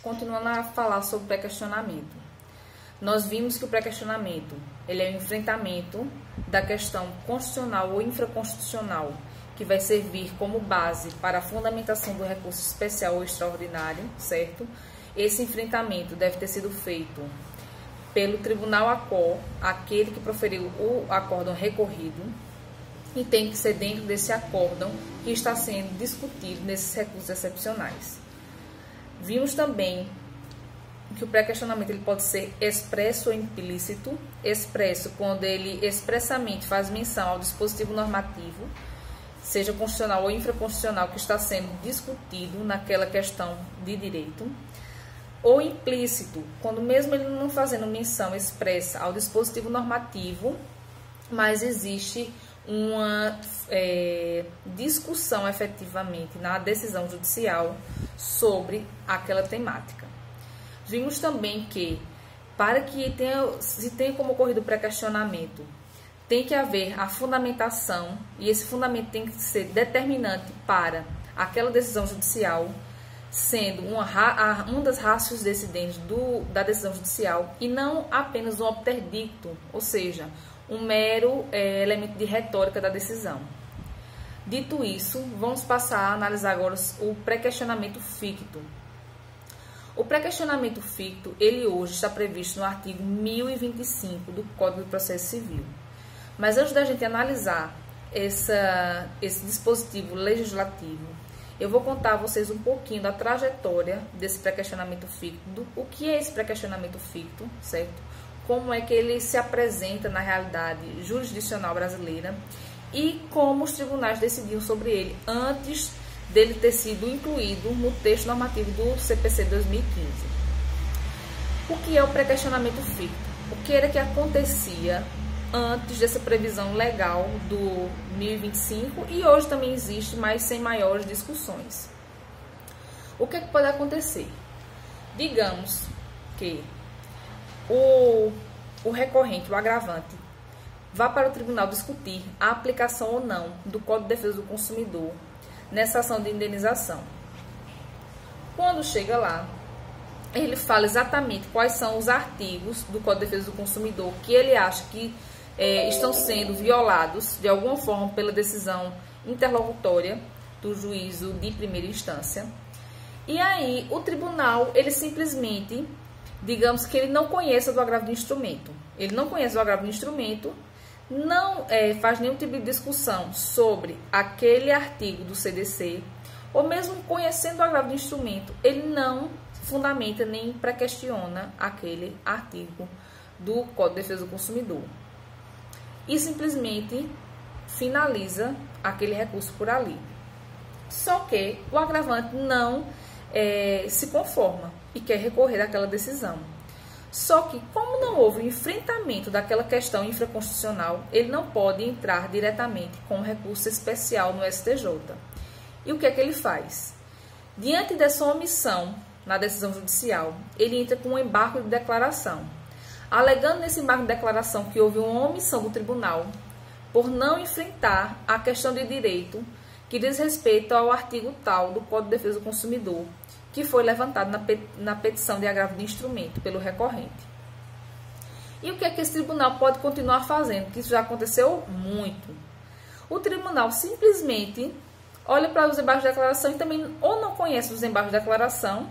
Continuando a falar sobre o pré-questionamento. Nós vimos que o pré-questionamento ele é o enfrentamento da questão constitucional ou infraconstitucional, que vai servir como base para a fundamentação do recurso especial ou extraordinário, certo? Esse enfrentamento deve ter sido feito pelo Tribunal ACOR, aquele que proferiu o acórdão recorrido, e tem que ser dentro desse acórdão que está sendo discutido nesses recursos excepcionais. Vimos também que o pré-questionamento ele pode ser expresso ou implícito. Expresso quando ele expressamente faz menção ao dispositivo normativo, seja constitucional ou infraconstitucional, que está sendo discutido naquela questão de direito. Ou implícito, quando mesmo ele não fazendo menção expressa ao dispositivo normativo, mas existe uma discussão efetivamente na decisão judicial sobre aquela temática. Vimos também que, para que se tenha como ocorrido o pré-questionamento, tem que haver a fundamentação, e esse fundamento tem que ser determinante para aquela decisão judicial, sendo uma das rácios decidentes da decisão judicial, e não apenas um obter dictum, ou seja, um mero elemento de retórica da decisão. Dito isso, vamos passar a analisar agora o pré-questionamento ficto. O pré-questionamento ficto, ele hoje está previsto no artigo 1025 do Código de Processo Civil. Mas antes da gente analisar esse dispositivo legislativo, eu vou contar a vocês um pouquinho da trajetória desse pré-questionamento ficto, o que é esse pré-questionamento ficto, certo? Como é que ele se apresenta na realidade jurisdicional brasileira e como os tribunais decidiam sobre ele antes dele ter sido incluído no texto normativo do CPC 2015. O que é o pré-questionamento ficto? O que era que acontecia antes dessa previsão legal do 1025 e hoje também existe, mas sem maiores discussões. O que é que pode acontecer? Digamos que o recorrente, o agravante, vá para o tribunal discutir a aplicação ou não do Código de Defesa do Consumidor nessa ação de indenização. Quando chega lá, ele fala exatamente quais são os artigos do Código de Defesa do Consumidor que ele acha que estão sendo violados de alguma forma pela decisão interlocutória do juízo de primeira instância. E aí o tribunal, ele simplesmente, digamos que ele não conheça do agravo de instrumento. Ele não conhece do agravo de instrumento, não faz nenhum tipo de discussão sobre aquele artigo do CDC, ou mesmo conhecendo o agravo de instrumento, ele não fundamenta nem pré-questiona aquele artigo do Código de Defesa do Consumidor. E simplesmente finaliza aquele recurso por ali. Só que o agravante não se conforma e quer recorrer àquela decisão. Só que, como não houve o enfrentamento daquela questão infraconstitucional, ele não pode entrar diretamente com um recurso especial no STJ. E o que é que ele faz? Diante dessa omissão na decisão judicial, ele entra com um embargo de declaração, alegando nesse embargo de declaração que houve uma omissão do tribunal por não enfrentar a questão de direito que diz respeito ao artigo tal do Código de Defesa do Consumidor, que foi levantado na petição de agravo de instrumento pelo recorrente. E o que é que esse tribunal pode continuar fazendo? Que isso já aconteceu muito. O tribunal simplesmente olha para os embargos de declaração e também ou não conhece os embargos de declaração,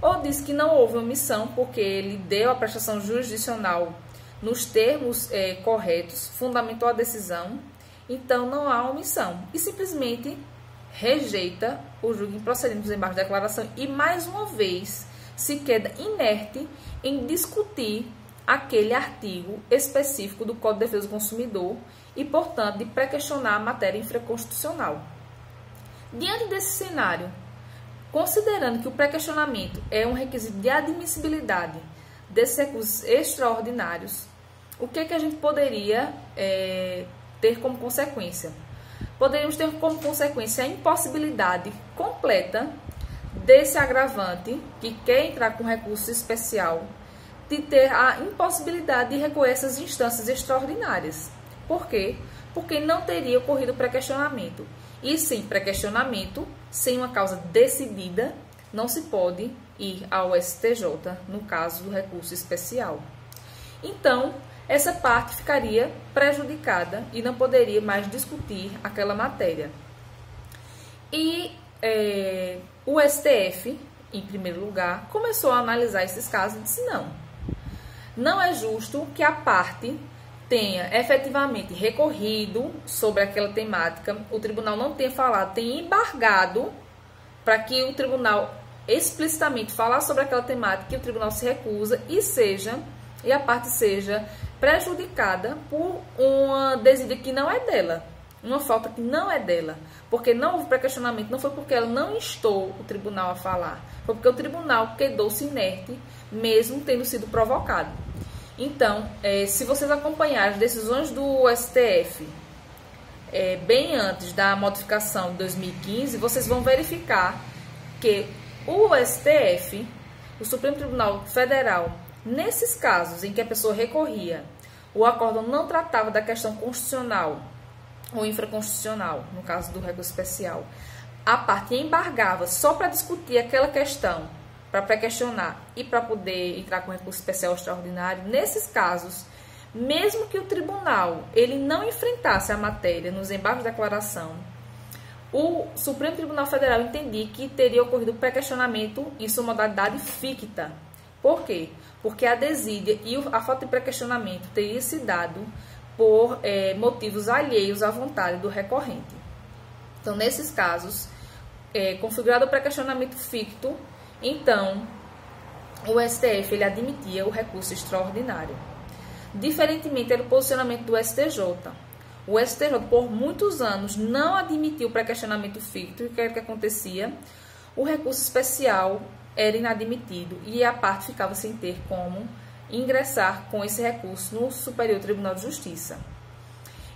ou diz que não houve omissão porque ele deu a prestação jurisdicional nos termos corretos, fundamentou a decisão, então não há omissão. E simplesmente rejeita o julgo improcedente dos embargos de declaração e, mais uma vez, se queda inerte em discutir aquele artigo específico do Código de Defesa do Consumidor e, portanto, de pré-questionar a matéria infraconstitucional. Diante desse cenário, considerando que o pré-questionamento é um requisito de admissibilidade desses recursos extraordinários, o que é que a gente poderia ter como consequência? Poderíamos ter como consequência a impossibilidade completa desse agravante que quer entrar com recurso especial, de ter a impossibilidade de recorrer a essas instâncias extraordinárias. Por quê? Porque não teria ocorrido pré-questionamento. E sem pré-questionamento, sem uma causa decidida, não se pode ir ao STJ, no caso do recurso especial. Então, essa parte ficaria prejudicada e não poderia mais discutir aquela matéria. E o STF, em primeiro lugar, começou a analisar esses casos e disse: não é justo que a parte tenha efetivamente recorrido sobre aquela temática, o tribunal não tenha falado, tenha embargado para que o tribunal explicitamente falasse sobre aquela temática, que o tribunal se recusa e a parte seja prejudicada por uma desídia que não é dela, uma falta que não é dela, porque não houve pré-questionamento, não foi porque ela não instou o tribunal a falar, foi porque o tribunal quedou-se inerte, mesmo tendo sido provocado. Então, se vocês acompanharem as decisões do STF, bem antes da modificação de 2015, vocês vão verificar que o STF, o Supremo Tribunal Federal, nesses casos em que a pessoa recorria, o acórdão não tratava da questão constitucional ou infraconstitucional, no caso do recurso especial, a parte embargava só para discutir aquela questão, para pré-questionar e para poder entrar com recurso especial extraordinário. Nesses casos, mesmo que o tribunal ele não enfrentasse a matéria nos embargos de declaração, o Supremo Tribunal Federal entendia que teria ocorrido pré-questionamento em sua modalidade ficta. Por quê? Porque a desídia e a falta de pré-questionamento teria se dado por motivos alheios à vontade do recorrente. Então, nesses casos, configurado o pré-questionamento ficto, então o STF ele admitia o recurso extraordinário. Diferentemente era o posicionamento do STJ. O STJ, por muitos anos, não admitiu o pré-questionamento ficto. E o que era que acontecia? O recurso especial era inadmitido e a parte ficava sem ter como ingressar com esse recurso no Superior Tribunal de Justiça.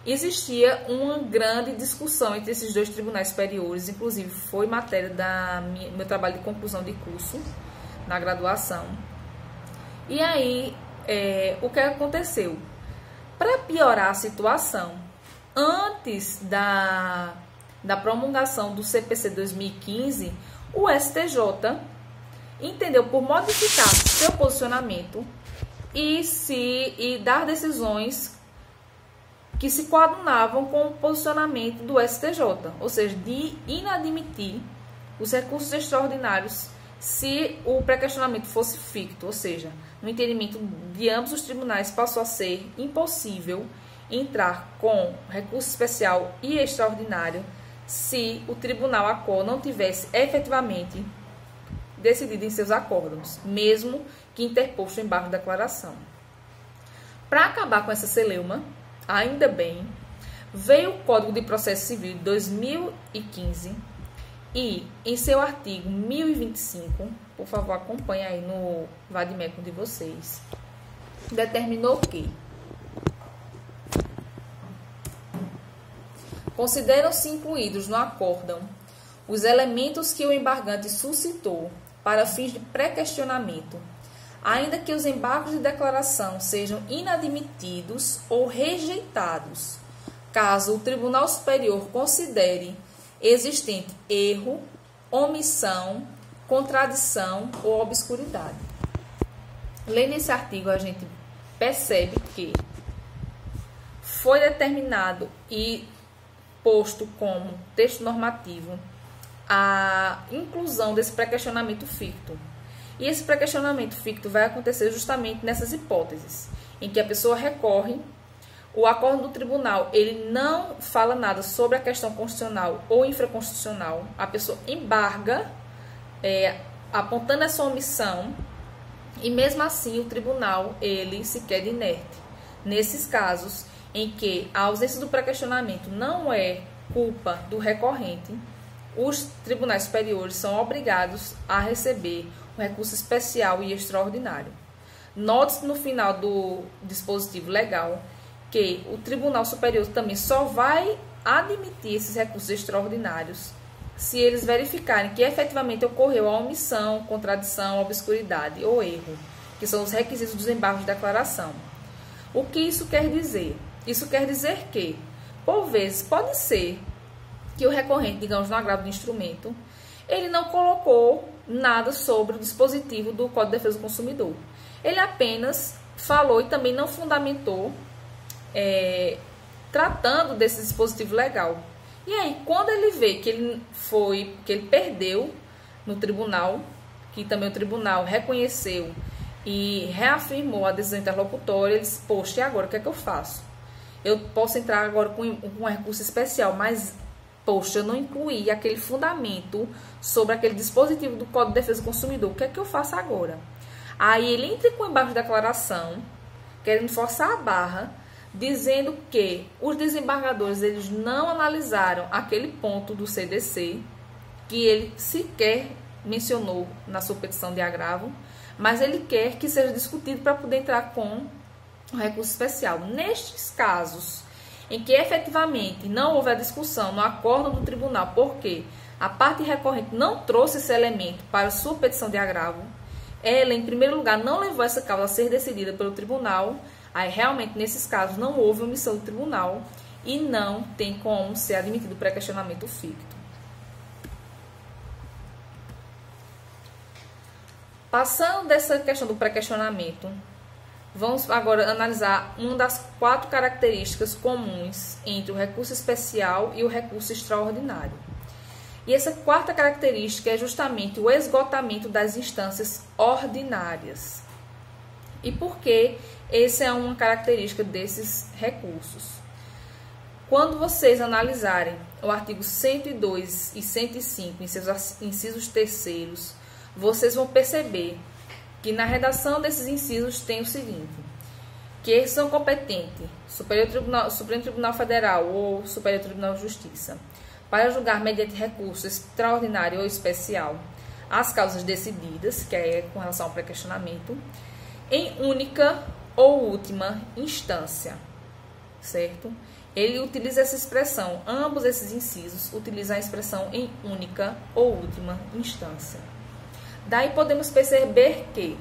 Existia uma grande discussão entre esses dois tribunais superiores, inclusive foi matéria do meu trabalho de conclusão de curso na graduação. E aí, o que aconteceu? Para piorar a situação, antes da promulgação do CPC 2015, o STJ entendeu por modificar seu posicionamento e dar decisões que se coadunavam com o posicionamento do STJ, ou seja, de inadmitir os recursos extraordinários se o pré-questionamento fosse ficto, ou seja, no entendimento de ambos os tribunais passou a ser impossível entrar com recurso especial e extraordinário se o tribunal ACO não tivesse efetivamente decidido em seus acórdãos, mesmo que interposto o embargo de declaração. Para acabar com essa celeuma, ainda bem, veio o Código de Processo Civil de 2015 e, em seu artigo 1025, por favor, acompanhe aí no vadimécum de vocês, determinou que consideram-se incluídos no acórdão os elementos que o embargante suscitou para fins de pré-questionamento, ainda que os embargos de declaração sejam inadmitidos ou rejeitados, caso o Tribunal Superior considere existente erro, omissão, contradição ou obscuridade. Lendo esse artigo, a gente percebe que foi determinado e posto como texto normativo a inclusão desse pré-questionamento ficto. E esse pré-questionamento ficto vai acontecer justamente nessas hipóteses, em que a pessoa recorre, o acordo do tribunal ele não fala nada sobre a questão constitucional ou infraconstitucional, a pessoa embarga, apontando essa omissão, e mesmo assim o tribunal ele se queda inerte. Nesses casos em que a ausência do pré-questionamento não é culpa do recorrente, os tribunais superiores são obrigados a receber o recurso especial e extraordinário. Note-se no final do dispositivo legal que o Tribunal Superior também só vai admitir esses recursos extraordinários se eles verificarem que efetivamente ocorreu a omissão, contradição, obscuridade ou erro, que são os requisitos dos embargos de declaração. O que isso quer dizer? Isso quer dizer que, por vezes, pode ser que o recorrente, digamos, no agravo do instrumento, ele não colocou nada sobre o dispositivo do Código de Defesa do Consumidor. Ele apenas falou e também não fundamentou tratando desse dispositivo legal. E aí, quando ele vê que ele perdeu no tribunal, que também o tribunal reconheceu e reafirmou a decisão interlocutória, ele disse, poxa, e agora o que é que eu faço? Eu posso entrar agora com um recurso especial, mas, poxa, eu não incluí aquele fundamento sobre aquele dispositivo do Código de Defesa do Consumidor. O que é que eu faço agora? Aí ele entra com embargo de declaração, querendo forçar a barra, dizendo que os desembargadores eles não analisaram aquele ponto do CDC, que ele sequer mencionou na sua petição de agravo, mas ele quer que seja discutido para poder entrar com um recurso especial. Nestes casos em que efetivamente não houve a discussão no acordo do tribunal, porque a parte recorrente não trouxe esse elemento para sua petição de agravo, ela, em primeiro lugar, não levou essa causa a ser decidida pelo tribunal, aí realmente nesses casos não houve omissão do tribunal e não tem como ser admitido pré-questionamento ficto. Passando dessa questão do pré-questionamento, vamos agora analisar uma das 4 características comuns entre o recurso especial e o recurso extraordinário. E essa 4ª característica é justamente o esgotamento das instâncias ordinárias. E por que essa é uma característica desses recursos? Quando vocês analisarem o artigo 102 e 105 em seus incisos terceiros, vocês vão perceber que na redação desses incisos tem o seguinte, que são competentes Supremo Tribunal Federal ou Superior Tribunal de Justiça para julgar mediante recurso extraordinário ou especial as causas decididas, que é com relação ao pré-questionamento, em única ou última instância, certo? Ele utiliza essa expressão, ambos esses incisos utilizam a expressão em única ou última instância. Daí podemos perceber que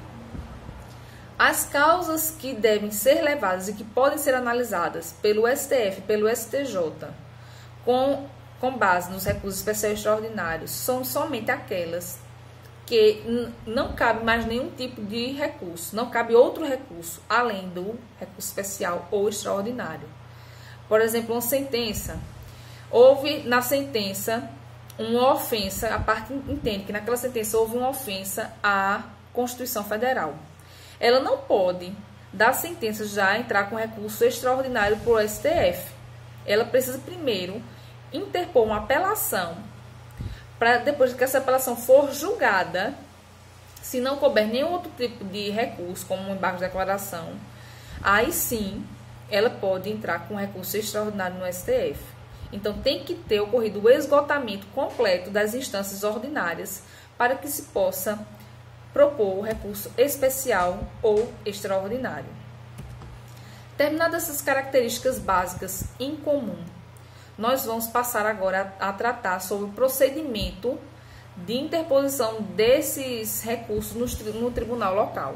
as causas que devem ser levadas e que podem ser analisadas pelo STF, pelo STJ, com base nos recursos especiais e extraordinários, são somente aquelas que não cabe mais nenhum tipo de recurso, não cabe outro recurso além do recurso especial ou extraordinário. Por exemplo, uma sentença. Houve na sentença uma ofensa, a parte entende que naquela sentença houve uma ofensa à Constituição Federal. Ela não pode, da sentença, já entrar com recurso extraordinário para o STF. Ela precisa primeiro interpor uma apelação, para depois que essa apelação for julgada, se não couber nenhum outro tipo de recurso, como um embargo de declaração, aí sim ela pode entrar com recurso extraordinário no STF. Então tem que ter ocorrido o esgotamento completo das instâncias ordinárias para que se possa propor o recurso especial ou extraordinário. Terminadas essas características básicas em comum, nós vamos passar agora a tratar sobre o procedimento de interposição desses recursos no tribunal local.